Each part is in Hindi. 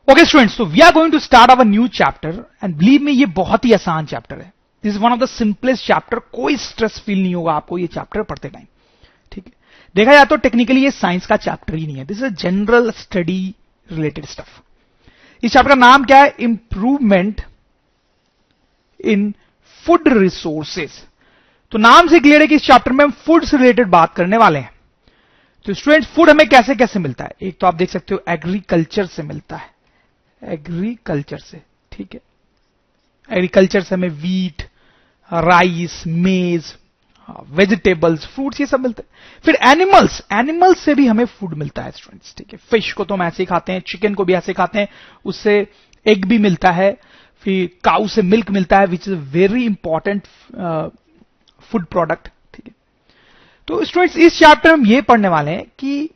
ओके स्टूडेंट्स, तो we are going to start our new chapter and believe me ये बहुत ही आसान चैप्टर है. This is one of the simplest chapter. कोई स्ट्रेस फील नहीं होगा आपको ये चैप्टर पढ़ते टाइम. ठीक है, देखा जाए तो टेक्निकली ये साइंस का चैप्टर ही नहीं है. This is general study related stuff. इस चैप्टर का नाम क्या है? Improvement in food resources. तो नाम से क्लियर है कि इस चैप्टर में हम फूड से रिलेटेड बात करने वाले हैं. तो स्टूडेंट्स, फूड हमें कैसे कैसे मिलता है? एक तो आप देख सकते हो एग्रीकल्चर से मिलता है. एग्रीकल्चर से, ठीक है, एग्रीकल्चर से हमें वीट, राइस, मेज, वेजिटेबल्स, फ्रूट्स ये सब मिलते हैं. फिर एनिमल्स, एनिमल्स से भी हमें फूड मिलता है स्टूडेंट्स. ठीक है, फिश को तो हम ऐसे ही खाते हैं, चिकन को भी ऐसे खाते हैं, उससे एग भी मिलता है. फिर काऊ से मिल्क मिलता है which is very important food product. ठीक है, तो स्टूडेंट्स इस चैप्टर में हम ये पढ़ने वाले हैं कि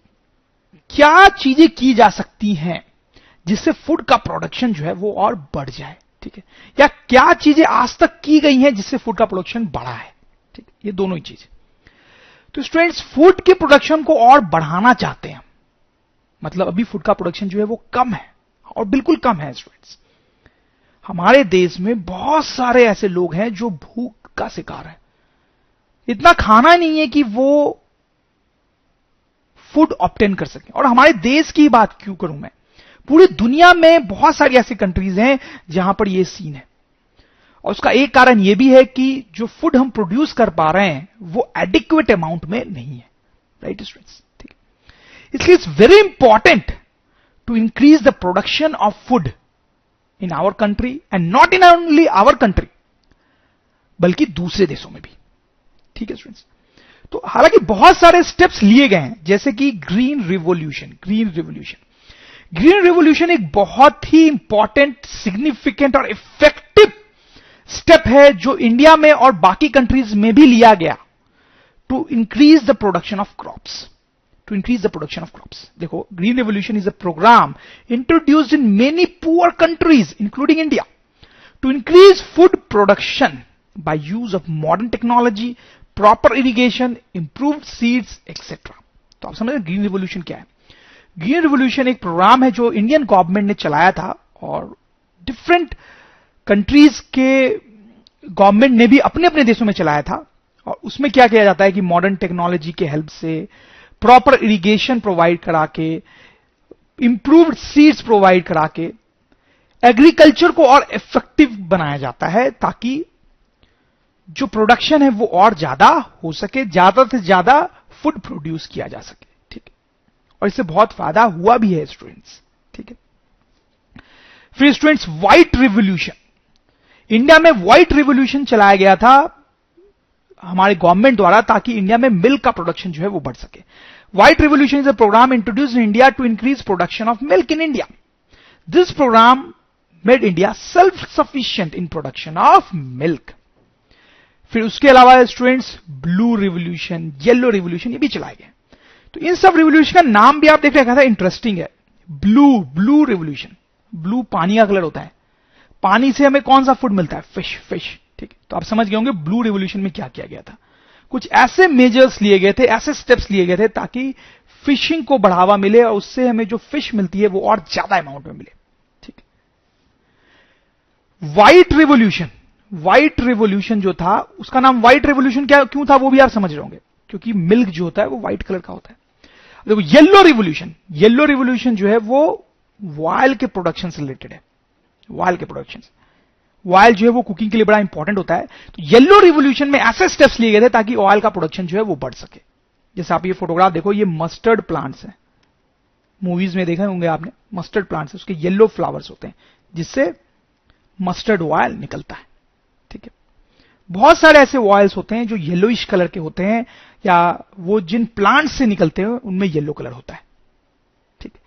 क्या चीजें की जा सकती हैं जिससे फूड का प्रोडक्शन जो है वो और बढ़ जाए. ठीक है, या क्या चीजें आज तक की गई हैं जिससे फूड का प्रोडक्शन बढ़ा है. ठीक है, ये दोनों ही चीज. तो स्टूडेंट्स, फूड के प्रोडक्शन को और बढ़ाना चाहते हैं. मतलब अभी फूड का प्रोडक्शन जो है वो कम है, और बिल्कुल कम है स्टूडेंट्स. हमारे देश में बहुत सारे ऐसे लोग हैं जो भूख का शिकार है. इतना खाना नहीं है कि वो फूड ऑब्टेन कर सकें. और हमारे देश की बात क्यों करूं मैं, पूरी दुनिया में बहुत सारी ऐसी कंट्रीज हैं जहां पर ये सीन है. और उसका एक कारण यह भी है कि जो फूड हम प्रोड्यूस कर पा रहे हैं वो एडिक्वेट अमाउंट में नहीं है. राइट स्टूडेंट्स, ठीक है. इसलिए it's very important to increase the production of food in our country and not in only our country, बल्कि दूसरे देशों में भी. ठीक है स्टूडेंट्स, तो हालांकि बहुत सारे स्टेप्स लिए गए हैं, जैसे कि green revolution. Green revolution, green revolution एक बहुत ही इंपॉर्टेंट, सिग्निफिकेंट और इफेक्टिव स्टेप है जो इंडिया में और बाकी कंट्रीज में भी लिया गया to increase the production of crops. To increase the production of crops. देखो, green revolution is a programme introduced in many poor countries including India to increase food production by use of modern technology, proper irrigation, improved seeds etcetera. तो आप समझ रहे ग्रीन रिवोल्यूशन क्या है? ग्रीन रिवोल्यूशन एक प्रोग्राम है जो इंडियन गवर्नमेंट ने चलाया था, और डिफरेंट कंट्रीज के गवर्नमेंट ने भी अपने अपने देशों में चलाया था. और उसमें क्या किया जाता है कि मॉडर्न टेक्नोलॉजी के हेल्प से, प्रॉपर इरिगेशन प्रोवाइड करा के, इंप्रूव्ड सीड्स प्रोवाइड करा के एग्रीकल्चर को और इफेक्टिव बनाया जाता है, ताकि जो प्रोडक्शन है वो और ज्यादा हो सके, ज्यादा से ज्यादा फूड प्रोड्यूस किया जा सके. ठीक है, और इससे बहुत फायदा हुआ भी है स्टूडेंट्स. ठीक है, फिर स्टूडेंट्स, व्हाइट रिवोल्यूशन. इंडिया में व्हाइट रिवोल्यूशन चलाया गया था हमारे गवर्नमेंट द्वारा, ताकि इंडिया में मिल्क का प्रोडक्शन जो है वो बढ़ सके. White revolution is a programme introduced in India to increase production of milk in India. This programme made India self sufficient in production of milk. फिर उसके अलावा students, blue revolution, yellow revolution, ये भी चलाए गए. तो इन सब रिवोल्यूशन का नाम भी आप देख रहे हैं, इंटरेस्टिंग है. Blue revolution. ब्लू पानी का कलर होता है. पानी से हमें कौन सा फूड मिलता है? फिश. ठीक है, तो आप समझ गए होंगे ब्लू रिवोल्यूशन में क्या किया गया था. कुछ ऐसे मेजर्स लिए गए थे, ऐसे स्टेप्स लिए गए थे ताकि फिशिंग को बढ़ावा मिले और उससे हमें जो फिश मिलती है वो और ज्यादा अमाउंट में मिले. ठीक है. White revolution. व्हाइट रिवोल्यूशन जो था, उसका नाम व्हाइट रिवोल्यूशन क्यों था वो भी आप समझ रहे होंगे, क्योंकि मिल्क जो होता है वो व्हाइट कलर का होता है. देखो, येलो रिवोल्यूशन. येलो रिवोल्यूशन जो है वो ऑयल के प्रोडक्शन से रिलेटेड है. ऑयल के प्रोडक्शन, ऑयल जो है वो कुकिंग के लिए बड़ा इंपॉर्टेंट होता है. तो येलो रिवोल्यूशन में ऐसे स्टेप्स लिए गए थे ताकि ऑयल का प्रोडक्शन जो है वो बढ़ सके. जैसे आप ये फोटोग्राफ देखो, ये मस्टर्ड प्लांट्स हैं. मूवीज में देखे होंगे आपने, मस्टर्ड प्लांट्स है, उसके येलो फ्लावर्स होते हैं जिससे मस्टर्ड ऑयल निकलता है. ठीक है, बहुत सारे ऐसे ऑयल्स होते हैं जो येलोइश कलर के होते हैं, या वो जिन प्लांट्स से निकलते हैं उनमें येलो कलर होता है. ठीक है,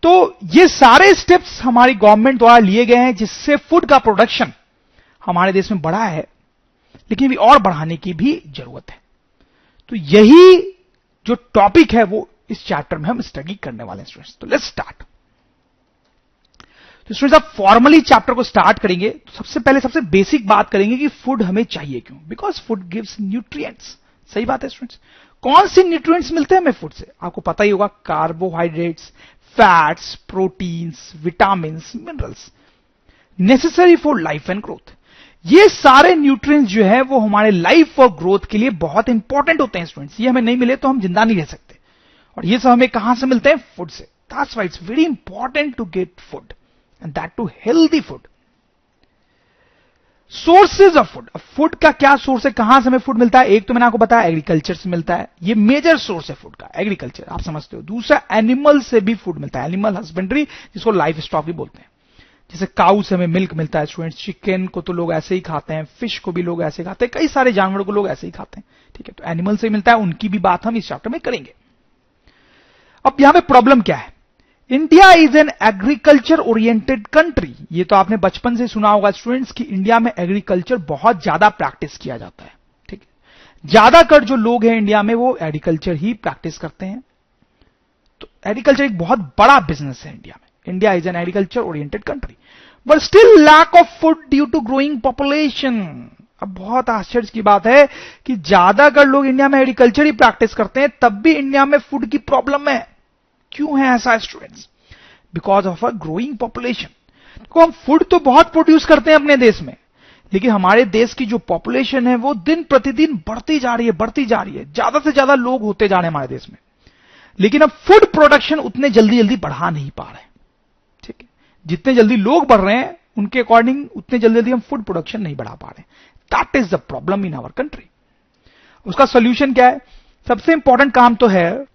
तो ये सारे स्टेप्स हमारी गवर्नमेंट द्वारा लिए गए हैं जिससे फूड का प्रोडक्शन हमारे देश में बढ़ा है, लेकिन भी और बढ़ाने की भी जरूरत है. तो यही जो टॉपिक है वो इस चैप्टर में हम स्टडी करने वाले हैं स्टूडेंट्स. तो लेट्स स्टार्ट. तो स्टूडेंट्स, आप फॉर्मली चैप्टर को स्टार्ट करेंगे तो सबसे पहले सबसे बेसिक बात करेंगे कि फूड हमें चाहिए क्यों. Because food gives nutrients. सही बात है स्टूडेंट्स. कौन सी न्यूट्रिएंट्स मिलते हैं हमें फूड से? आपको पता ही होगा, carbohydrates, fats, proteins, vitamins, minerals necessary for life and growth. ये सारे न्यूट्रिएंट्स जो है वो हमारे लाइफ और ग्रोथ के लिए बहुत इंपॉर्टेंट होते हैं स्टूडेंट्स। ये हमें नहीं मिले तो हम जिंदा नहीं रह सकते, और ये सब हमें कहां से मिलते हैं? फूड से। That's why it's very important to get food, and that too healthy food. Sources of food. Food का क्या सोर्स है, कहां से हमें फूड मिलता है? एक तो मैंने आपको बताया एग्रीकल्चर से मिलता है, ये मेजर सोर्स है फूड का, एग्रीकल्चर, आप समझते हो। दूसरा, एनिमल से भी फूड मिलता है, एनिमल हस्बेंड्री, जिसको लाइफ स्टॉक भी बोलते हैं। जैसे काऊ से हमें मिल्क मिलता है स्टूडेंट्स, चिकन को तो लोग ऐसे ही खाते हैं, फिश को भी लोग ऐसे खाते हैं, कई सारे जानवरों को लोग ऐसे ही खाते हैं, ठीक है। तो एनिमल से मिलता है, उनकी भी बात हम इस चैप्टर में करेंगे। अब यहां पे प्रॉब्लम क्या है? India is an agriculture oriented country. ये तो आपने बचपन से सुना होगा स्टूडेंट्स कि इंडिया में एग्रीकल्चर बहुत ज्यादा प्रैक्टिस किया जाता है, ठीक है। ज्यादातर जो लोग हैं इंडिया में वो एग्रीकल्चर ही प्रैक्टिस करते हैं। तो एग्रीकल्चर एक बहुत बड़ा बिजनेस है इंडिया में। India is an agriculture oriented country, but still lack of food due to growing population. अब बहुत आश्चर्य की बात है कि ज्यादातर लोग इंडिया में एग्रीकल्चर ही प्रैक्टिस करते हैं, तब भी इंडिया में फूड की प्रॉब्लम है। क्यों है ऐसा students? Because of a growing population. तो हम फूड तो बहुत प्रोड्यूस करते हैं अपने देश में, लेकिन हमारे देश की जो पॉपुलेशन है वो दिन प्रतिदिन बढ़ती जा रही है, ज्यादा से ज्यादा लोग होते जा रहे हैं हमारे देश में, लेकिन अब फूड प्रोडक्शन उतने जल्दी बढ़ा नहीं पा रहे, ठीक है। जितने जल्दी लोग बढ़ रहे हैं उनके अकॉर्डिंग उतने जल्दी हम फूड प्रोडक्शन नहीं बढ़ा पा रहे। That is the problem in our country. उसका सोल्यूशन क्या है? सबसे इंपॉर्टेंट काम तो है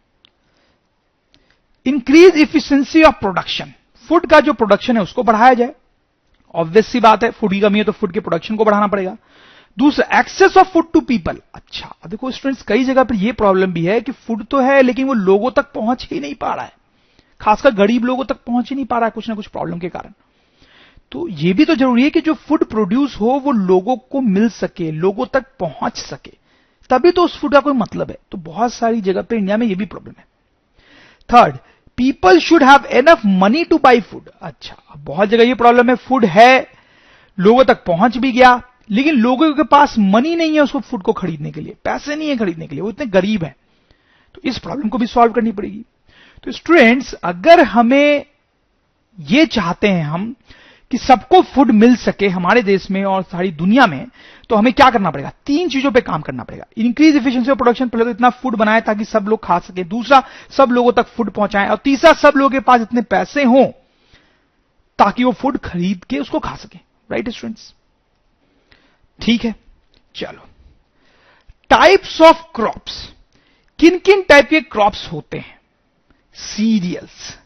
increase efficiency of production. Food का जो प्रोडक्शन है उसको बढ़ाया जाए। ऑब्वियस सी बात है, फूड की कमी है तो फूड के प्रोडक्शन को बढ़ाना पड़ेगा। दूसरा, access of food to people. अच्छा, देखो स्टूडेंट्स, कई जगह पर यह प्रॉब्लम भी है कि फूड तो है लेकिन वो लोगों तक पहुंच ही नहीं पा रहा है, खासकर गरीब लोगों तक पहुंच ही नहीं पा रहा है कुछ ना कुछ प्रॉब्लम के कारण। तो यह भी तो जरूरी है कि जो फूड प्रोड्यूस हो वो लोगों को मिल सके, लोगों तक पहुंच सके, तभी तो उस फूड का कोई मतलब है। तो बहुत सारी जगह पे इंडिया में यह भी प्रॉब्लम है। Third, people should have enough money two by food. अच्छा, अब बहुत जगह ये प्रॉब्लम है, फूड है, लोगों तक पहुंच भी गया, लेकिन लोगों के पास मनी नहीं है उसको फूड को खरीदने के लिए, पैसे नहीं है खरीदने के लिए, वो इतने गरीब हैं। तो इस प्रॉब्लम को भी सॉल्व करनी पड़ेगी। तो स्टूडेंट्स, अगर हमें ये चाहते हैं हम कि सबको फूड मिल सके हमारे देश में और सारी दुनिया में, तो हमें क्या करना पड़ेगा? 3 चीजों पे काम करना पड़ेगा। इंक्रीज एफिशिएंसी ऑफ प्रोडक्शन, पहले तो इतना फूड बनाए ताकि सब लोग खा सके। दूसरा, सब लोगों तक फूड पहुंचाएं। और तीसरा, सब लोगों के पास इतने पैसे हों ताकि वो फूड खरीद के उसको खा सके। Right students? ठीक है, चलो। Types of crops. किन किन टाइप के क्रॉप्स होते हैं? सीरियल्स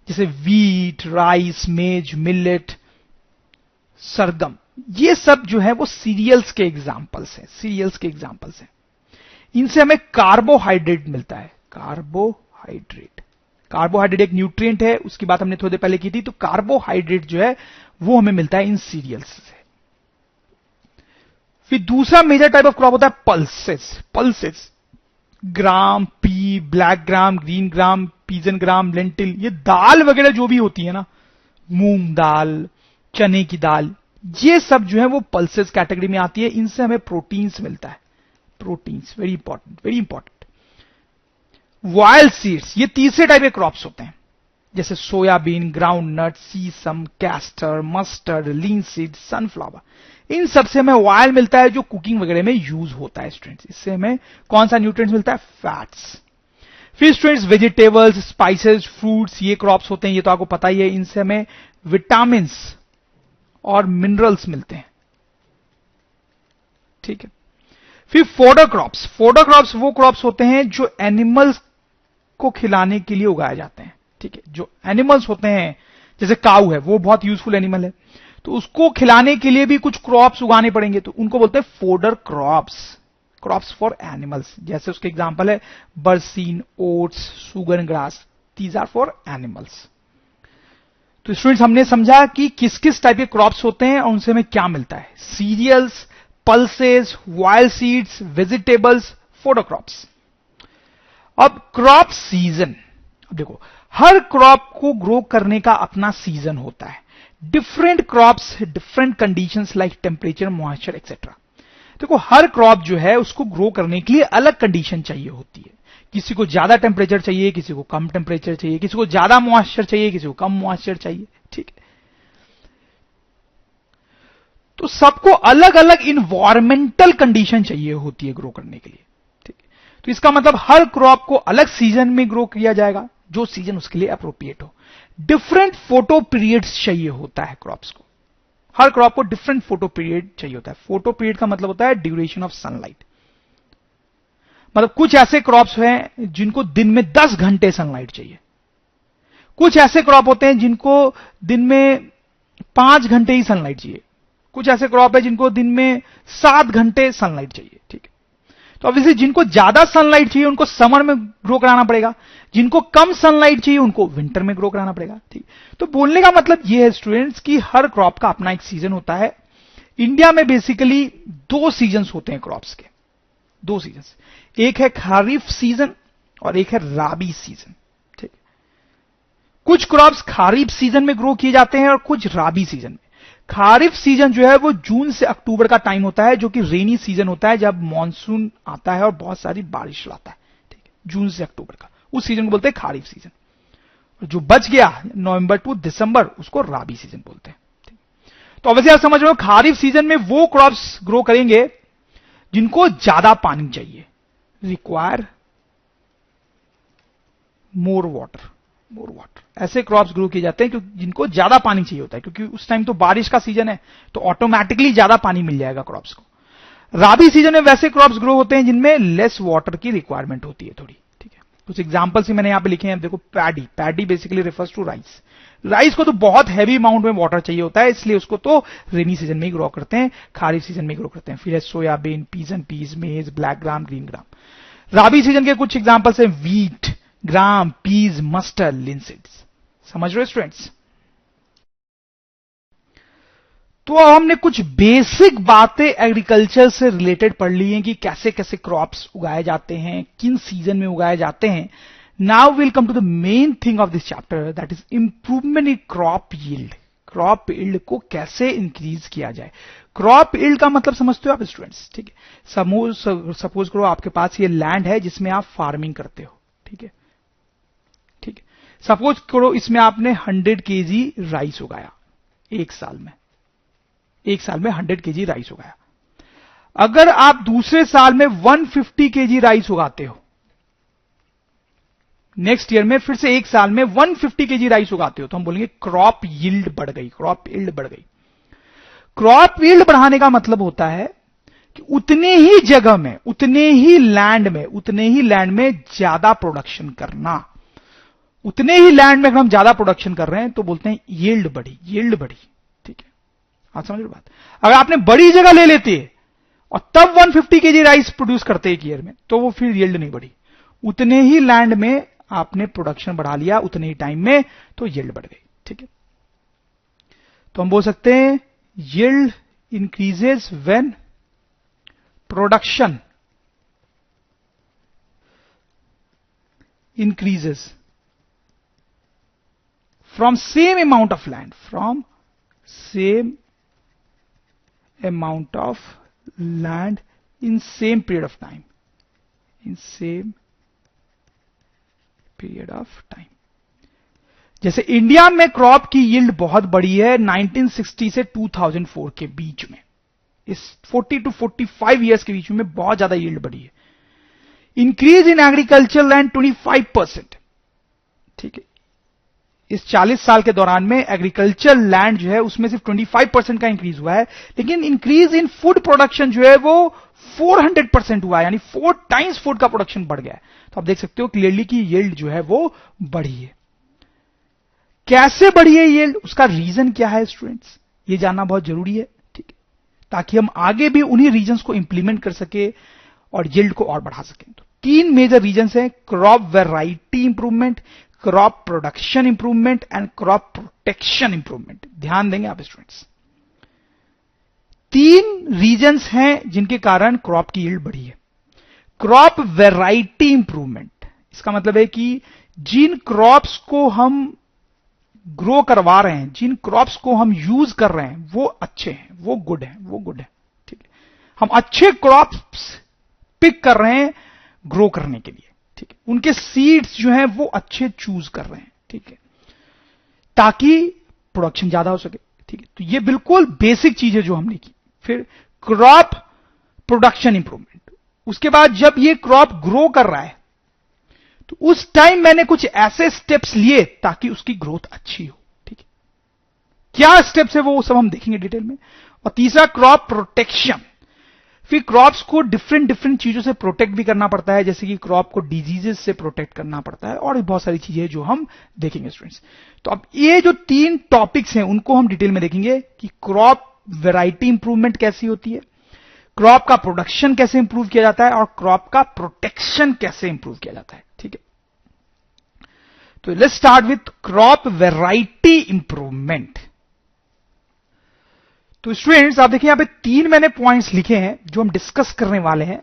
जैसे वीट, राइस, मेज, मिलेट, सरगम, ये सब जो है वो सीरियल्स के एग्जांपल्स हैं। इनसे हमें कार्बोहाइड्रेट मिलता है। कार्बोहाइड्रेट एक न्यूट्रिएंट है, उसकी बात हमने थोड़ी देर पहले की थी। तो कार्बोहाइड्रेट जो है वो हमें मिलता है इन सीरियल्स से। फिर दूसरा मेजर टाइप ऑफ क्रॉप होता है pulses. Gram, pea, black gram, green gram, pigeon gram, lentil, ये दाल वगैरह जो भी होती है ना, मूंग दाल, चने की दाल, ये सब जो है वो पल्सेस कैटेगरी में आती है। इनसे हमें प्रोटीन्स मिलता है। Proteins very important. Wild seeds, ये तीसरे टाइप के क्रॉप्स होते हैं, जैसे सोयाबीन, ग्राउंड नट, सीसम, कैस्टर, मस्टर्ड, लिनसीड, सनफ्लावर। इन सबसे हमें ऑयल मिलता है जो कुकिंग वगैरह में यूज होता है स्टूडेंट्स। इससे हमें कौन सा न्यूट्रिएंट्स मिलता है? फैट्स। फिर स्टूडेंट्स, वेजिटेबल्स, स्पाइसेस, फ्रूट्स, ये क्रॉप्स होते हैं, ये तो आपको पता ही है। इनसे हमें विटामिन्स और मिनरल्स मिलते हैं, ठीक है। फिर फोडर क्रॉप्स वो क्रॉप्स होते हैं जो एनिमल्स को खिलाने के लिए उगाए जाते हैं, ठीक है। जो एनिमल्स होते हैं, जैसे काऊ है, वो बहुत यूजफुल एनिमल है, तो उसको खिलाने के लिए भी कुछ क्रॉप्स उगाने पड़ेंगे, तो उनको बोलते हैं फोडर क्रॉप्स फॉर एनिमल्स। जैसे उसके एग्जांपल है बरसीन, oats, sugar grass, these are for animals. तो स्टूडेंट्स, हमने समझा कि किस किस टाइप के क्रॉप्स होते हैं और उनसे हमें क्या मिलता है। Cereals, pulses, wild seeds, vegetables, fodder crops. अब क्रॉप सीजन। अब देखो, हर क्रॉप को ग्रो करने का अपना सीजन होता है। Different crops, different conditions like temperature, moisture etcetera. देखो, हर क्रॉप जो है उसको ग्रो करने के लिए अलग कंडीशन चाहिए होती है, किसी को ज्यादा टेम्परेचर चाहिए, किसी को कम टेम्परेचर चाहिए, किसी को ज्यादा मॉइस्चर चाहिए, किसी को कम मॉइस्चर चाहिए, ठीक है। तो सबको अलग अलग इन्वायरमेंटल कंडीशन चाहिए होती है ग्रो करने के लिए, ठीक है। तो इसका मतलब हर क्रॉप को अलग सीजन में ग्रो किया जाएगा, जो सीजन उसके लिए अप्रोप्रिएट हो। डिफरेंट फोटो पीरियड्स चाहिए होता है क्रॉप्स को, हर क्रॉप को डिफरेंट फोटो पीरियड चाहिए होता है। फोटो पीरियड का मतलब होता है ड्यूरेशन ऑफ सनलाइट। मतलब कुछ ऐसे क्रॉप्स हैं जिनको दिन में 10 घंटे सनलाइट चाहिए, कुछ ऐसे क्रॉप होते हैं जिनको दिन में 5 घंटे ही सनलाइट चाहिए, कुछ ऐसे क्रॉप है जिनको दिन में 7 घंटे सनलाइट चाहिए, ठीक है। तो ऑब्वियसली जिनको ज्यादा सनलाइट चाहिए उनको समर में ग्रो कराना पड़ेगा, जिनको कम सनलाइट चाहिए उनको विंटर में ग्रो कराना पड़ेगा, ठीक। तो बोलने का मतलब यह है स्टूडेंट्स कि हर क्रॉप का अपना एक सीजन होता है। इंडिया में बेसिकली 2 सीजन्स होते हैं क्रॉप्स के, 2 सीजन्स, एक है खरीफ सीजन और एक है राबी सीजन, ठीक। कुछ क्रॉप्स खरीफ सीजन में ग्रो किए जाते हैं और कुछ राबी सीजन में। खरीफ सीजन जो है वो जून से अक्टूबर का टाइम होता है, जो कि रेनी सीजन होता है, जब मॉनसून आता है और बहुत सारी बारिश लाता है, ठीक है। जून से अक्टूबर का उस सीजन को बोलते हैं खरीफ सीजन। जो बच गया नवंबर टू दिसंबर उसको राबी सीजन बोलते हैं, ठीक। तो ऑब्वियसली आप समझ रहे हो खरीफ सीजन में वो क्रॉप्स ग्रो करेंगे जिनको ज्यादा पानी चाहिए, रिक्वायर मोर वाटर, ऐसे क्रॉप्स ग्रो किए जाते हैं क्योंकि जिनको ज्यादा पानी चाहिए होता है, क्योंकि उस टाइम तो बारिश का सीजन है, तो ऑटोमेटिकली ज्यादा पानी मिल जाएगा क्रॉप्स को। राबी सीजन में वैसे क्रॉप्स ग्रो होते हैं जिनमें लेस वाटर की रिक्वायरमेंट होती है थोड़ी, ठीक है। कुछ एग्जांपल्स ही मैंने यहां पे लिखे हैं, देखो paddy basically refers to rice को तो बहुत हैवी अमाउंट में वाटर चाहिए होता है, इसलिए उसको तो रेनी सीजन में ही ग्रो करते हैं, खरीफ सीजन में ही ग्रो करते हैं। फिर है सोयाबीन, पीस एंड पीस, मेज, ब्लैक ग्राम, ग्रीन ग्राम। राबी सीजन के कुछ एग्जांपल्स हैं वीट, ग्राम, पीज, मस्टर्ड, लिंसीड्स। समझ रहे हो स्टूडेंट्स? तो अब हमने कुछ बेसिक बातें एग्रीकल्चर से रिलेटेड पढ़ ली हैं कि कैसे कैसे क्रॉप्स उगाए जाते हैं, किन सीजन में उगाए जाते हैं। Now will come to the main thing of this chapter, that is improvement in crop yield. Crop yield को कैसे इंक्रीज किया जाए। क्रॉप यील्ड का मतलब समझते हो आप स्टूडेंट्स, ठीक है। सपोज करो आपके पास ये लैंड है जिसमें आप फार्मिंग करते हो, ठीक है, ठीक है। सपोज करो इसमें आपने 100 केजी राइस उगाया एक साल में, 100 केजी राइस उगाया। अगर आप दूसरे साल में 150 केजी राइस उगाते हो, नेक्स्ट ईयर में फिर से एक साल में 150 केजी राइस उगाते हो, तो हम बोलेंगे क्रॉप यील्ड बढ़ गई, क्रॉप यील्ड बढ़ गई। क्रॉप यील्ड बढ़ाने का मतलब होता है कि उतने ही जगह में, उतने ही लैंड में ज्यादा प्रोडक्शन करना। उतने ही लैंड में अगर हम ज्यादा प्रोडक्शन कर रहे हैं तो बोलते हैं यील्ड बढ़ी, ठीक है। आप समझ रहे बात? अगर आपने बड़ी जगह ले लेते और तब 150 केजी राइस प्रोड्यूस करते एक ईयर में, तो वो फिर यील्ड नहीं बढ़ी। उतने ही लैंड में आपने प्रोडक्शन बढ़ा लिया उतने ही टाइम में, तो यील्ड बढ़ गई, ठीक है। तो हम बोल सकते हैं yield increases when production increases from same amount of land, in same period of time, जैसे इंडिया में क्रॉप की यील्ड बहुत बड़ी है 1960 से 2004 के बीच में, इस 40 to 45 ईयर्स के बीच में बहुत ज्यादा यील्ड बढ़ी है। इंक्रीज इन एग्रीकल्चर लैंड 25%, ठीक है। इस 40 साल के दौरान में एग्रीकल्चर लैंड जो है उसमें सिर्फ 25% का इंक्रीज हुआ है, लेकिन इंक्रीज इन फूड प्रोडक्शन जो है वो 400% हुआ है, यानी 4 टाइम्स फूड का प्रोडक्शन बढ़ गया है। तो आप देख सकते हो क्लियरली कि यील्ड जो है वो बढ़ी है। कैसे बढ़ी है यील्ड, उसका रीजन क्या है स्टूडेंट्स, ये जानना बहुत जरूरी है, ठीक है, ताकि हम आगे भी उन्हीं रीजंस को इंप्लीमेंट कर सके और यील्ड को और बढ़ा सकें। तो 3 मेजर रीजंस हैं, crop variety improvement, crop production improvement and crop protection improvement. ध्यान देंगे आप स्टूडेंट्स, 3 रीजंस हैं जिनके कारण क्रॉप की यील्ड बढ़ी है। क्रॉप वैरायटी इंप्रूवमेंट, इसका मतलब है कि जिन क्रॉप्स को हम ग्रो करवा रहे हैं, जिन क्रॉप्स को हम यूज कर रहे हैं वो अच्छे हैं, वो गुड है, ठीक है। हम अच्छे क्रॉप्स पिक कर रहे हैं ग्रो करने के लिए, ठीक है, उनके सीड्स जो हैं वो अच्छे चूज कर रहे हैं, ठीक है, ताकि प्रोडक्शन ज्यादा हो सके, ठीक है। तो ये बिल्कुल बेसिक चीज है जो हमने की। फिर क्रॉप प्रोडक्शन इंप्रूवमेंट, उसके बाद जब ये क्रॉप ग्रो कर रहा है तो उस टाइम मैंने कुछ ऐसे स्टेप्स लिए ताकि उसकी ग्रोथ अच्छी हो, ठीक है। क्या स्टेप्स है वो सब हम देखेंगे डिटेल में। और तीसरा क्रॉप प्रोटेक्शन, फिर क्रॉप्स को डिफरेंट डिफरेंट चीजों से प्रोटेक्ट भी करना पड़ता है, जैसे कि क्रॉप को डिजीजेस से प्रोटेक्ट करना पड़ता है, और भी बहुत सारी चीजें जो हम देखेंगे स्टूडेंट्स। तो अब ये जो 3 टॉपिक्स हैं उनको हम डिटेल में देखेंगे कि क्रॉप वैरायटी इंप्रूवमेंट कैसी होती है, क्रॉप का प्रोडक्शन कैसे इंप्रूव किया जाता है, और क्रॉप का प्रोटेक्शन कैसे इंप्रूव किया जाता है, ठीक है। तो let's start with crop variety improvement. तो स्टूडेंट्स आप देखिए यहां पे 3 मैंने पॉइंट्स लिखे हैं जो हम डिस्कस करने वाले हैं।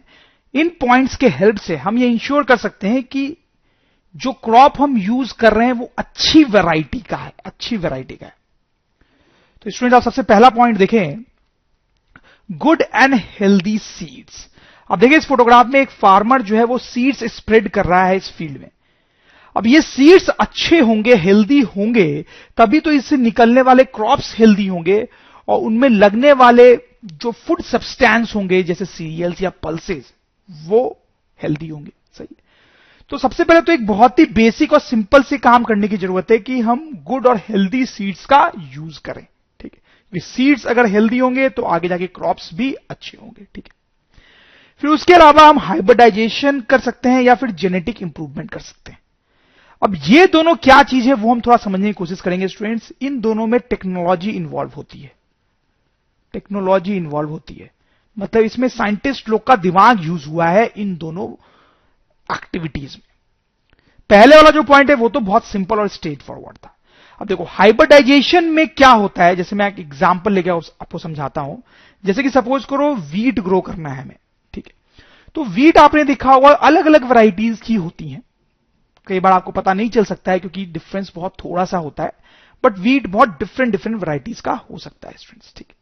इन पॉइंट्स के हेल्प से हम ये इंश्योर कर सकते हैं कि जो क्रॉप हम यूज कर रहे हैं वो अच्छी वैरायटी का है, अच्छी वैरायटी का है। तो स्टूडेंट आप सबसे पहला पॉइंट देखें, गुड एंड हेल्दी सीड्स। अब देखिए इस फोटोग्राफ में एक फार्मर जो है वो सीड्स स्प्रेड कर रहा है इस फील्ड में। अब ये सीड्स अच्छे होंगे, हेल्दी होंगे, तभी तो इससे निकलने वाले क्रॉप्स हेल्दी होंगे और उनमें लगने वाले जो फूड सब्सटेंस होंगे जैसे सीरियल्स या पल्सेस वो हेल्दी होंगे, सही। तो सबसे पहले तो एक बहुत ही बेसिक और सिंपल से काम करने की जरूरत है कि हम गुड और हेल्दी सीड्स का यूज करें, ठीक है। सीड्स अगर हेल्दी होंगे तो आगे जाके क्रॉप्स भी अच्छे होंगे, ठीक है। फिर उसके अलावा हम हाइब्रिडाइजेशन कर सकते हैं या फिर जेनेटिक इंप्रूवमेंट कर सकते हैं। अब ये दोनों क्या चीज है वो हम थोड़ा समझने की कोशिश करेंगे स्टूडेंट्स। इन दोनों में टेक्नोलॉजी इन्वॉल्व होती है, टेक्नोलॉजी इन्वॉल्व होती है, मतलब इसमें साइंटिस्ट लोग का दिमाग यूज हुआ है इन दोनों एक्टिविटीज में। पहले वाला जो पॉइंट है वो तो बहुत सिंपल और स्ट्रेट फॉरवर्ड था। अब देखो हाइब्रिडाइजेशन में क्या होता है, जैसे मैं एक एग्जांपल लेके आपको समझाता हूं। जैसे कि सपोज करो वीट ग्रो करना है हमें, ठीक है। तो वीट आपने देखा होगा अलग अलग वैरायटीज की होती हैं। कई बार आपको पता नहीं चल सकता है क्योंकि डिफरेंस बहुत थोड़ा सा होता है, बट वीट बहुत डिफरेंट डिफरेंट वैरायटीज का हो सकता है स्टूडेंट्स, ठीक है।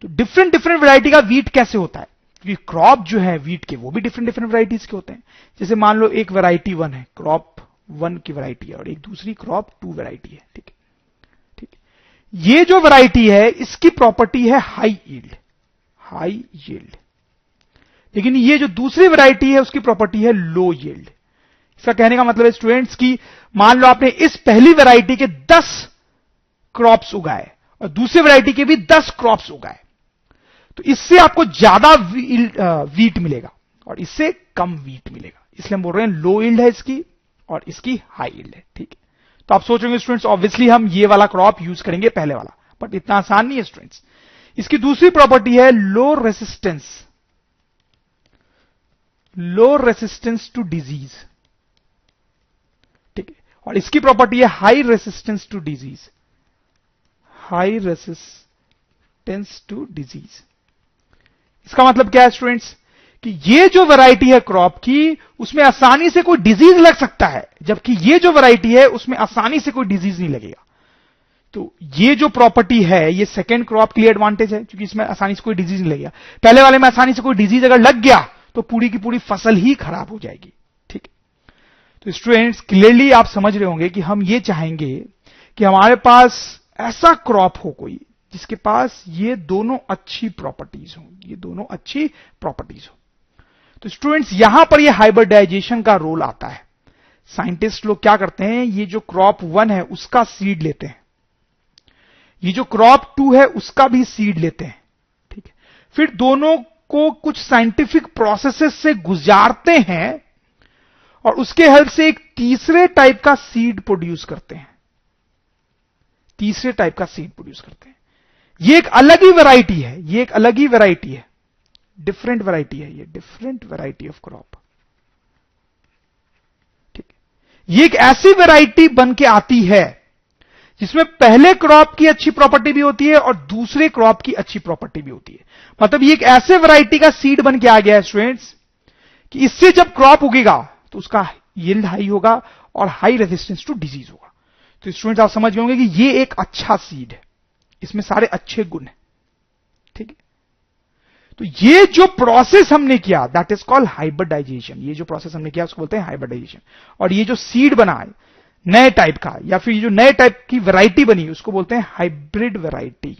तो डिफरेंट डिफरेंट वैरायटी का वीट कैसे होता है, क्योंकि क्रॉप जो है वीट के वो भी डिफरेंट डिफरेंट वैरायटीज के होते हैं। जैसे मान लो एक वैरायटी 1 है, क्रॉप 1 की वैरायटी है, और एक दूसरी क्रॉप 2 वैरायटी है, ठीक है, ठीक है। ये जो वैरायटी है इसकी प्रॉपर्टी है हाई यील्ड, हाई यील्ड। लेकिन ये जो दूसरी वैरायटी है उसकी प्रॉपर्टी है लो यील्ड। इसका कहने का मतलब है स्टूडेंट्स की मान लो आपने इस पहली वैरायटी के 10 क्रॉप्स उगाए और दूसरी वैरायटी के भी 10 क्रॉप्स उगाए, तो इससे आपको ज्यादा वीट मिलेगा और इससे कम वीट मिलेगा। इसलिए हम बोल रहे हैं लो यील्ड है इसकी और इसकी हाई यील्ड है, ठीक है। तो आप सोचेंगे स्टूडेंट्स ऑब्वियसली हम ये वाला क्रॉप यूज करेंगे पहले वाला, बट इतना आसान नहीं है स्टूडेंट्स। इसकी दूसरी प्रॉपर्टी है low resistance, low resistance to disease, ठीक है। और इसकी प्रॉपर्टी है high resistance to disease, high resistance to disease. इसका मतलब क्या है स्टूडेंट्स कि ये जो वैरायटी है क्रॉप की उसमें आसानी से कोई डिजीज लग सकता है, जबकि ये जो वैरायटी है उसमें आसानी से कोई डिजीज नहीं लगेगा। तो ये जो प्रॉपर्टी है ये सेकेंड क्रॉप के लिए एडवांटेज है क्योंकि इसमें आसानी से कोई डिजीज नहीं लगेगा। पहले वाले में आसानी से कोई डिजीज अगर लग गया तो पूरी की पूरी फसल ही खराब हो जाएगी, ठीक है। तो स्टूडेंट्स क्लियरली आप समझ रहे होंगे कि हम ये चाहेंगे कि हमारे पास ऐसा क्रॉप हो कोई जिसके पास ये दोनों अच्छी प्रॉपर्टीज हो, ये दोनों अच्छी प्रॉपर्टीज हो। तो स्टूडेंट्स यहां पर ये हाइब्रिडाइजेशन का रोल आता है। साइंटिस्ट लोग क्या करते हैं, ये जो क्रॉप 1 है उसका सीड लेते हैं, ये जो क्रॉप 2 है उसका भी सीड लेते हैं, ठीक है। फिर दोनों को कुछ साइंटिफिक प्रोसेसेस से गुजारते हैं और उसके हेल्प से एक तीसरे टाइप का सीड प्रोड्यूस करते हैं, तीसरे टाइप का सीड प्रोड्यूस करते हैं। ये एक अलग ही वैरायटी है, ये एक अलग ही वैरायटी है, डिफरेंट वैरायटी है, ये डिफरेंट वैरायटी ऑफ क्रॉप, ठीक है। ये एक ऐसी वैरायटी बन के आती है जिसमें पहले क्रॉप की अच्छी प्रॉपर्टी भी होती है और दूसरे क्रॉप की अच्छी प्रॉपर्टी भी होती है। मतलब ये एक ऐसे वैरायटी का सीड बन के आ गया है स्टूडेंट्स कि इससे जब क्रॉप उगेगा तो उसका यील्ड हाई होगा और हाई रेजिस्टेंस टू डिजीज होगा। तो स्टूडेंट्स आप समझ गए होंगे कि ये एक अच्छा सीड है, इसमें सारे अच्छे गुण हैं, ठीक है। तो ये जो प्रोसेस हमने किया दैट इज कॉल्ड हाइब्रिडाइजेशन। ये जो प्रोसेस हमने किया उसको बोलते हैं हाइब्रिडाइजेशन। और ये जो सीड बना है नए टाइप का, या फिर ये जो नए टाइप की वैरायटी बनी उसको बोलते हैं hybrid variety.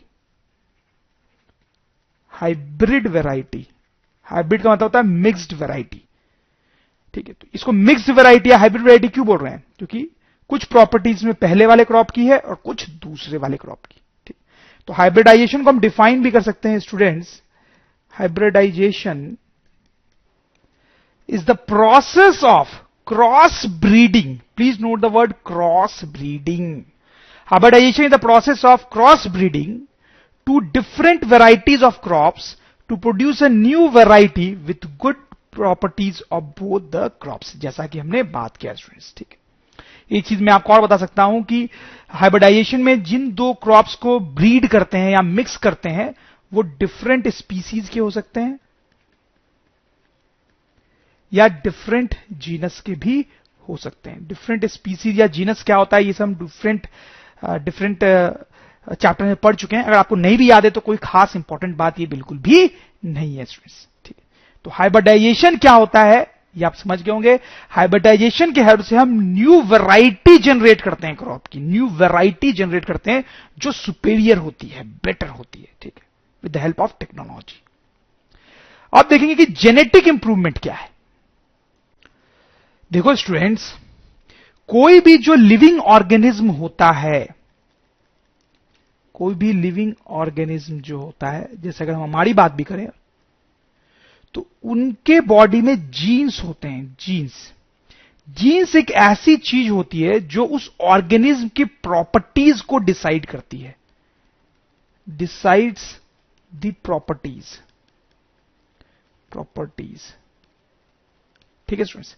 Hybrid variety, hybrid का मतलब होता है मिक्स्ड वैरायटी। ठीक है, तो इसको मिक्स्ड वैरायटी या हाइब्रिड वैरायटी क्यों बोल रहे हैं? क्योंकि कुछ प्रॉपर्टीज में पहले वाले क्रॉप की है और कुछ दूसरे वाले क्रॉप की। ठीक, तो हाइब्रिडाइजेशन को हम डिफाइन भी कर सकते हैं students. Hybridization is the process of cross breeding. Please note the word cross breeding. Hybridization is the process of cross breeding two different varieties of crops to produce a new variety with good properties of both the crops, जैसा कि हमने बात किया स्टूडेंट्स। ठीक है, एक चीज मैं आपको और बता सकता हूं कि हाइब्रिडाइजेशन में जिन दो क्रॉप्स को ब्रीड करते हैं या मिक्स करते हैं वो डिफरेंट स्पीसीज के हो सकते हैं या डिफरेंट जीनस के भी हो सकते हैं। डिफरेंट स्पीसीज या जीनस क्या होता है ये सब हम डिफरेंट चैप्टर में पढ़ चुके हैं। अगर आपको नहीं भी याद है तो कोई खास इंपॉर्टेंट बात ये बिल्कुल भी नहीं है स्टूडेंट्स। ठीक है, तो हाइब्रिडाइजेशन क्या होता है ये आप समझ गए होंगे। हाइब्रिडाइजेशन के हेल्प से हम न्यू वैरायटी जनरेट करते हैं, क्रॉप की न्यू वैरायटी जनरेट करते हैं जो सुपेरियर होती है, बेटर होती है। ठीक है, with the help of technology. अब देखेंगे कि जेनेटिक इंप्रूवमेंट क्या है। देखो स्टूडेंट्स, कोई भी जो लिविंग ऑर्गेनिज्म होता है, कोई भी लिविंग ऑर्गेनिज्म जो होता है, जैसे अगर हम हमारी बात भी करें तो उनके बॉडी में जीन्स होते हैं। जीन्स एक ऐसी चीज होती है जो उस ऑर्गेनिज्म की प्रॉपर्टीज को डिसाइड करती है, डिसाइड्स द प्रॉपर्टीज। ठीक है स्टूडेंट्स,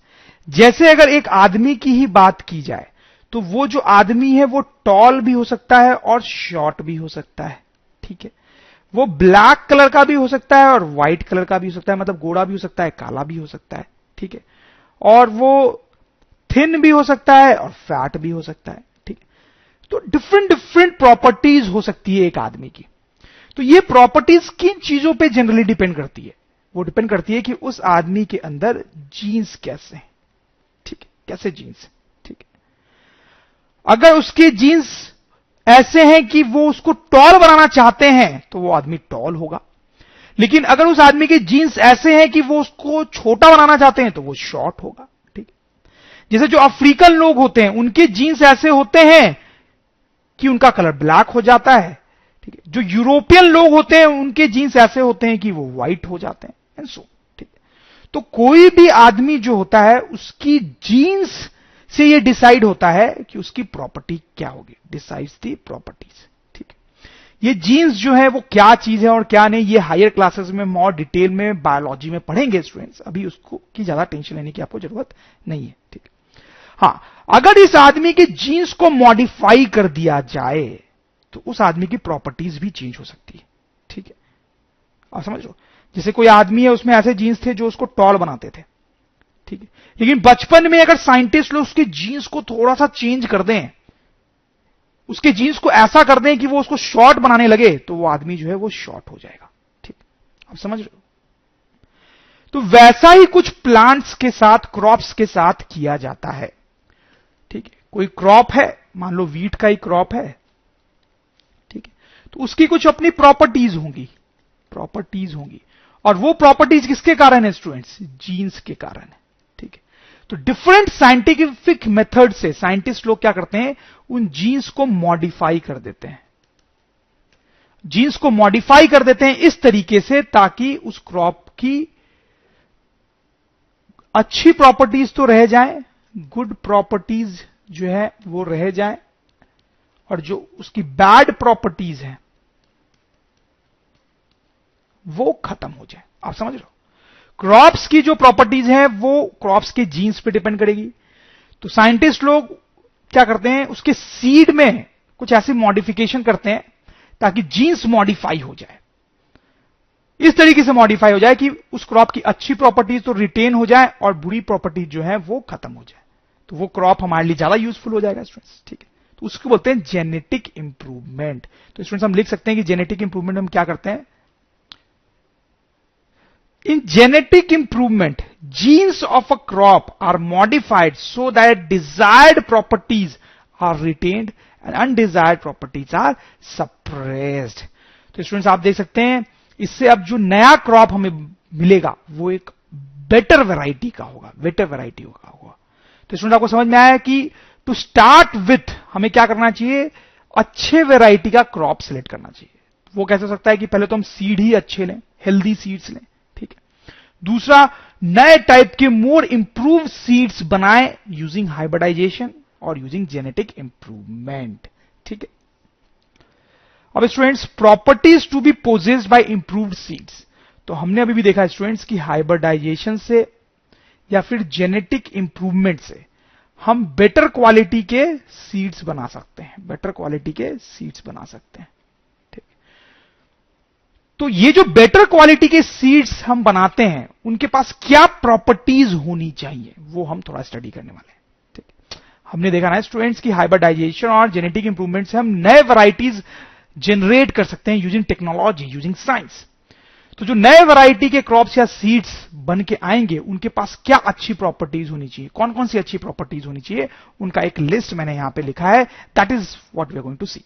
जैसे अगर एक आदमी की ही बात की जाए तो वो जो आदमी है वो टॉल भी हो सकता है और शॉर्ट भी हो सकता है। ठीक है, वो ब्लैक कलर का भी हो सकता है और व्हाइट कलर का भी हो सकता है, मतलब गोरा भी हो सकता है, काला भी हो सकता है। ठीक है, और वो थिन भी हो सकता है और फैट भी हो सकता है। ठीक है, तो डिफरेंट प्रॉपर्टीज हो सकती है एक आदमी की। तो ये प्रॉपर्टीज किन चीजों पे जनरली डिपेंड करती है? वो डिपेंड करती है कि उस आदमी के अंदर जीन्स कैसे हैं। ठीक है, कैसे जीन्स। ठीक है, अगर उसके जीन्स ऐसे हैं कि वो उसको टॉल बनाना चाहते हैं तो वो आदमी टॉल होगा, लेकिन अगर उस आदमी के जीन्स ऐसे हैं कि वो उसको छोटा बनाना चाहते हैं तो वो शॉर्ट होगा। ठीक है, जैसे जो अफ्रीकन लोग होते हैं उनके जीन्स ऐसे होते हैं कि उनका कलर ब्लैक हो जाता है। ठीक है, जो यूरोपियन लोग होते हैं उनके जीन्स ऐसे होते हैं कि वो व्हाइट हो जाते हैं एंड सो। ठीक है, तो कोई भी आदमी जो होता है उसकी जीन्स से ये डिसाइड होता है कि उसकी प्रॉपर्टी क्या होगी, डिसाइड्स दी प्रॉपर्टीज। ठीक है, ये जीन्स जो है वो क्या चीज है और क्या नहीं, ये हायर क्लासेस में और डिटेल में बायोलॉजी में पढ़ेंगे स्टूडेंट्स, अभी उसको की ज्यादा टेंशन लेने की आपको जरूरत नहीं है। ठीक है, हां, अगर इस आदमी के जीन्स को मॉडिफाई कर दिया जाए तो उस आदमी की प्रॉपर्टीज भी चेंज हो सकती है। ठीक है, आप समझ लो, जैसे कोई आदमी है उसमें ऐसे जीन्स थे जो उसको टॉल बनाते थे। ठीक है, लेकिन बचपन में अगर साइंटिस्ट लोग उसके जीन्स को थोड़ा सा चेंज कर दें, उसके जीन्स को ऐसा कर दें कि वो उसको शॉर्ट बनाने लगे तो वो आदमी जो है वो शॉर्ट हो जाएगा। ठीक, आप समझ रहे हो? तो वैसा ही कुछ प्लांट्स के साथ, क्रॉप्स के साथ किया जाता है। ठीक है, कोई क्रॉप है, मान लो वीट का ही क्रॉप है। ठीक है, तो उसकी कुछ अपनी प्रॉपर्टीज होंगी और वो प्रॉपर्टीज किसके कारण है स्टूडेंट्स? जीन्स के कारण है। ठीक है, तो डिफरेंट साइंटिफिक मेथड से साइंटिस्ट लोग क्या करते हैं, उन जीन्स को मॉडिफाई कर देते हैं। जीन्स को मॉडिफाई कर देते हैं इस तरीके से ताकि उस क्रॉप की अच्छी प्रॉपर्टीज तो रह जाए, गुड प्रॉपर्टीज जो है वो रह जाए, और जो उसकी बैड प्रॉपर्टीज है वो खत्म हो जाए। आप समझ लो, क्रॉप्स की जो प्रॉपर्टीज हैं वो क्रॉप्स के जीन्स पे डिपेंड करेगी। तो साइंटिस्ट लोग क्या करते हैं, उसके सीड में कुछ ऐसी मॉडिफिकेशन करते हैं ताकि जीन्स मॉडिफाई हो जाए, इस तरीके से मॉडिफाई हो जाए कि उस क्रॉप की अच्छी प्रॉपर्टीज तो रिटेन हो जाए और बुरी प्रॉपर्टीज जो है वो खत्म हो जाए, तो वो क्रॉप हमारे लिए ज्यादा यूजफुल हो जाएगा स्टूडेंट्स। ठीक है, तो उसको बोलते हैं जेनेटिक इंप्रूवमेंट। तो स्टूडेंट्स हम लिख सकते हैं कि जेनेटिक इंप्रूवमेंट हम क्या करते हैं, In genetic improvement, genes of a crop are modified so that desired properties are retained and undesired properties are suppressed. तो स्टूडेंट्स आप देख सकते हैं इससे अब जो नया क्रॉप हमें मिलेगा वो एक बेटर वैरायटी का होगा, बेटर वैरायटी का होगा। तो स्टूडेंट आपको समझ में आया कि टू स्टार्ट विथ हमें क्या करना चाहिए, अच्छे वैरायटी का क्रॉप सिलेक्ट करना चाहिए। वो कैसे हो सकता है कि पहले तो हम सीड ही अच्छे लें, हेल्दी सीड्स लें, ठीक है। दूसरा, नए टाइप के मोर इंप्रूव सीड्स बनाएं यूजिंग हाइब्रिडाइजेशन और यूजिंग जेनेटिक इंप्रूवमेंट, ठीक है। अब students, properties to be possessed by improved seeds, तो हमने अभी भी देखा स्टूडेंट्स कि हाइब्रिडाइजेशन से या फिर जेनेटिक इंप्रूवमेंट से हम बेटर क्वालिटी के सीड्स बना सकते हैं, बेटर क्वालिटी के सीड्स बना सकते हैं, ठीक। तो ये जो बेटर क्वालिटी के सीड्स हम बनाते हैं उनके पास क्या प्रॉपर्टीज होनी चाहिए वो हम थोड़ा स्टडी करने वाले हैं, ठीक। हमने देखा ना स्टूडेंट्स की हाइब्रिडाइजेशन और जेनेटिक इंप्रूवमेंट से हम नए वैरायटीज जनरेट कर सकते हैं यूजिंग टेक्नोलॉजी, यूजिंग साइंस। तो जो नए वैरायटी के क्रॉप्स या सीड्स बन के आएंगे उनके पास क्या अच्छी प्रॉपर्टीज होनी चाहिए, कौन कौन सी अच्छी प्रॉपर्टीज होनी चाहिए, उनका एक लिस्ट मैंने यहां पे लिखा है। That is what we are going to see.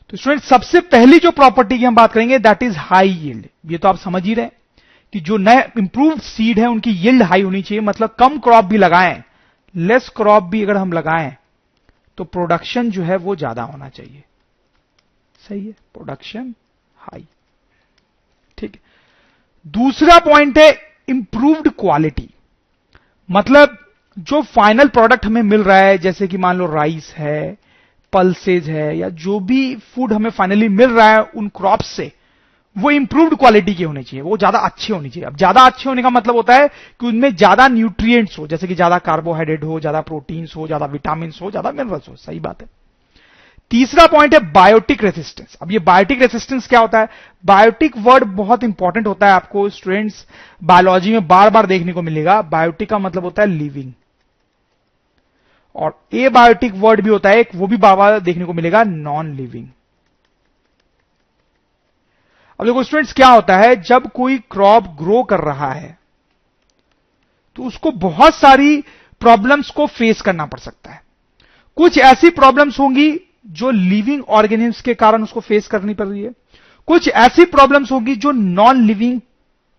तो स्टूडेंट, सबसे पहली जो प्रॉपर्टी की हम बात करेंगे दैट इज हाई यील्ड। ये तो आप समझ ही रहे हैं कि जो नए इंप्रूव्ड सीड है उनकी यील्ड हाई होनी चाहिए, मतलब कम क्रॉप भी लगाएं, लेस क्रॉप भी अगर हम लगाएं तो प्रोडक्शन जो है वो ज्यादा होना चाहिए, सही है, प्रोडक्शन हाई, ठीक है। दूसरा पॉइंट है इंप्रूव्ड क्वालिटी, मतलब जो फाइनल प्रोडक्ट हमें मिल रहा है, जैसे कि मान लो राइस है, पल्सेज है, या जो भी फूड हमें फाइनली मिल रहा है उन क्रॉप्स से, वो इंप्रूव्ड क्वालिटी के होने चाहिए, वो ज्यादा अच्छे होने चाहिए। अब ज्यादा अच्छे होने का मतलब होता है कि उनमें ज्यादा न्यूट्रिएंट्स हो, जैसे कि ज्यादा कार्बोहाइड्रेट हो, ज्यादा प्रोटीन्स हो, ज्यादा विटामिन हो, ज्यादा मिनरल्स हो, सही बात है। तीसरा पॉइंट है बायोटिक रेसिस्टेंस। अब ये बायोटिक रेसिस्टेंस क्या होता है, बायोटिक वर्ड बहुत इंपॉर्टेंट होता है, आपको स्टूडेंट्स बायोलॉजी में बार बार देखने को मिलेगा। बायोटिक का मतलब होता है लिविंग, और ए बायोटिक वर्ड भी होता है एक, वो भी बार बार देखने को मिलेगा, नॉन लिविंग। अब देखो स्टूडेंट्स, क्या होता है जब कोई क्रॉप ग्रो कर रहा है तो उसको बहुत सारी प्रॉब्लम्स को फेस करना पड़ सकता है। कुछ ऐसी प्रॉब्लम्स होंगी जो लिविंग ऑर्गेनिम्स के कारण उसको फेस करनी पड़ रही है, कुछ ऐसी प्रॉब्लम्स होंगी जो नॉन लिविंग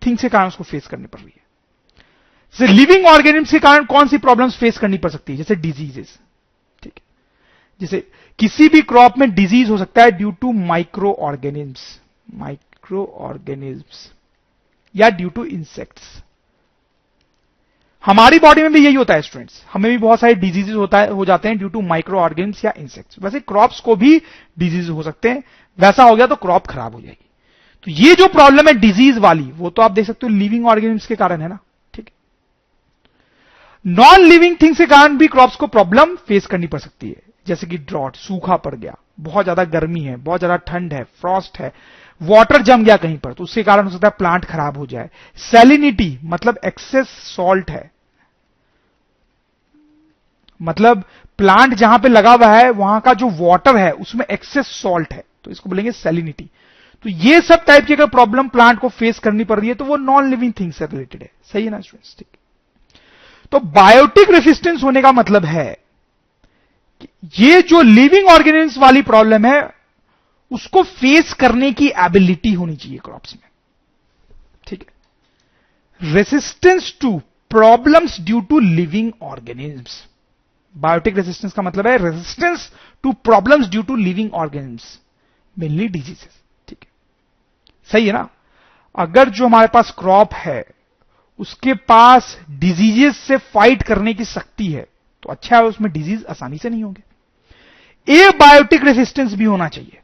थिंग्स के कारण उसको फेस करनी पड़ रही है। जैसे लिविंग ऑर्गेनिम्स के कारण कौन सी प्रॉब्लम्स फेस करनी पड़ सकती है, जैसे डिजीजेस, ठीक है। जैसे किसी भी क्रॉप में डिजीज हो सकता है ड्यू टू माइक्रो ऑर्गेनिम्स या ड्यू टू इंसेक्ट्स। हमारी बॉडी में भी यही होता है स्टूडेंट्स, हमें भी बहुत सारे डिजीजेस हो जाते हैं ड्यू टू माइक्रो ऑर्गेनिम्स या इंसेक्ट्स। वैसे क्रॉप्स को भी डिजीज हो सकते हैं, वैसा हो गया तो क्रॉप खराब हो जाएगी। तो ये जो प्रॉब्लम है डिजीज वाली, वो तो आप देख सकते हो लिविंग ऑर्गेनिम्स के कारण है ना, ठीक है। नॉन लिविंग थिंग्स के कारण भी क्रॉप्स को प्रॉब्लम फेस करनी पड़ सकती है, जैसे कि ड्रॉट, सूखा पड़ गया, बहुत ज्यादा गर्मी है, बहुत ज्यादा ठंड है, फ्रॉस्ट है, वाटर जम गया कहीं पर, तो उसके कारण हो सकता है प्लांट खराब हो जाए। सैलिनिटी मतलब एक्सेस सॉल्ट है, मतलब प्लांट जहां पे लगा हुआ है वहां का जो वाटर है उसमें एक्सेस सॉल्ट है, तो इसको बोलेंगे सैलिनिटी। तो ये सब टाइप की अगर प्रॉब्लम प्लांट को फेस करनी पड़ रही है तो वो नॉन लिविंग थिंग से रिलेटेड है, सही है ना स्टूडेंट्स, ठीक। तो बायोटिक रेसिस्टेंस होने का मतलब है कि ये जो लिविंग ऑर्गेनिम्स वाली प्रॉब्लम है उसको फेस करने की एबिलिटी होनी चाहिए क्रॉप्स में, ठीक है। Resistance to problems due to living organisms. Biotic resistance का मतलब है resistance to problems due to living organisms, mainly diseases, ठीक है, सही है ना। अगर जो हमारे पास क्रॉप है उसके पास डिजीजेस से फाइट करने की शक्ति है तो अच्छा है, उसमें डिजीज आसानी से नहीं होंगे। ए बायोटिक रेसिस्टेंस भी होना चाहिए,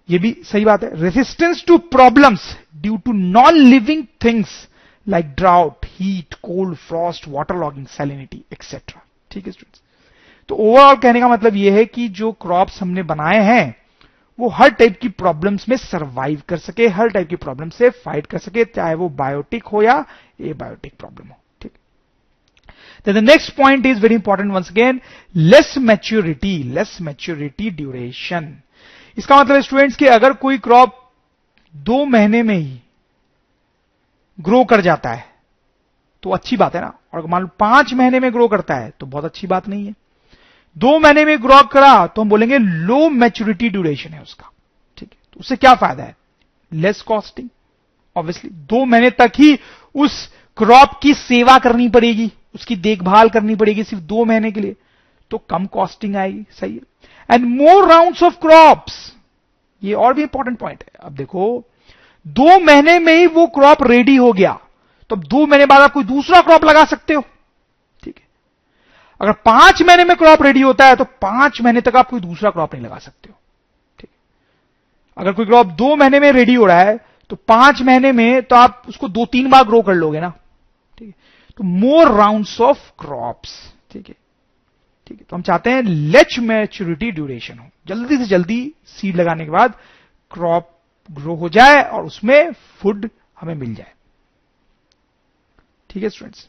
यह भी सही बात है। Resistance to problems due to non living things like drought, heat, cold, frost, water logging, salinity etcetera, ठीक है स्टूडेंट्स। तो ओवरऑल कहने का मतलब यह है कि जो क्रॉप्स हमने बनाए हैं वो हर टाइप की प्रॉब्लम्स में सरवाइव कर सके, हर टाइप की प्रॉब्लम से फाइट कर सके, चाहे वो बायोटिक हो या एबायोटिक प्रॉब्लम हो, ठीक। Then the next point is very important once again, less maturity duration। इसका मतलब स्टूडेंट्स कि अगर कोई क्रॉप 2 महीने में ही ग्रो कर जाता है तो अच्छी बात है ना, और मान लो 5 महीने में ग्रो करता है तो बहुत अच्छी बात नहीं है। 2 महीने में ग्रो करा तो हम बोलेंगे लो मैच्योरिटी ड्यूरेशन है उसका, ठीक है। तो उससे क्या फायदा है? लेस कॉस्टिंग, ऑब्वियसली 2 महीने तक ही उस क्रॉप की सेवा करनी पड़ेगी, उसकी देखभाल करनी पड़ेगी सिर्फ 2 महीने के लिए, तो कम कॉस्टिंग आएगी, सही है। And more rounds of crops, ये और भी इंपॉर्टेंट पॉइंट है। अब देखो 2 महीने में ही वो क्रॉप रेडी हो गया, तो अब 2 महीने बाद आप कोई दूसरा क्रॉप लगा सकते हो, ठीक है। अगर 5 महीने में क्रॉप रेडी होता है तो 5 महीने तक आप कोई दूसरा क्रॉप नहीं लगा सकते हो, ठीक है। अगर कोई क्रॉप 2 महीने में रेडी हो रहा है तो 5 महीने में तो आप उसको 2-3 बार ग्रो कर लोगे ना, ठीक है। तो मोर राउंड्स ऑफ क्रॉप्स, ठीक है, ठीक है। तो हम चाहते हैं लेच मैच्योरिटी ड्यूरेशन हो, जल्दी से जल्दी सीड लगाने के बाद क्रॉप ग्रो हो जाए और उसमें फूड हमें मिल जाए, ठीक है स्टूडेंट्स।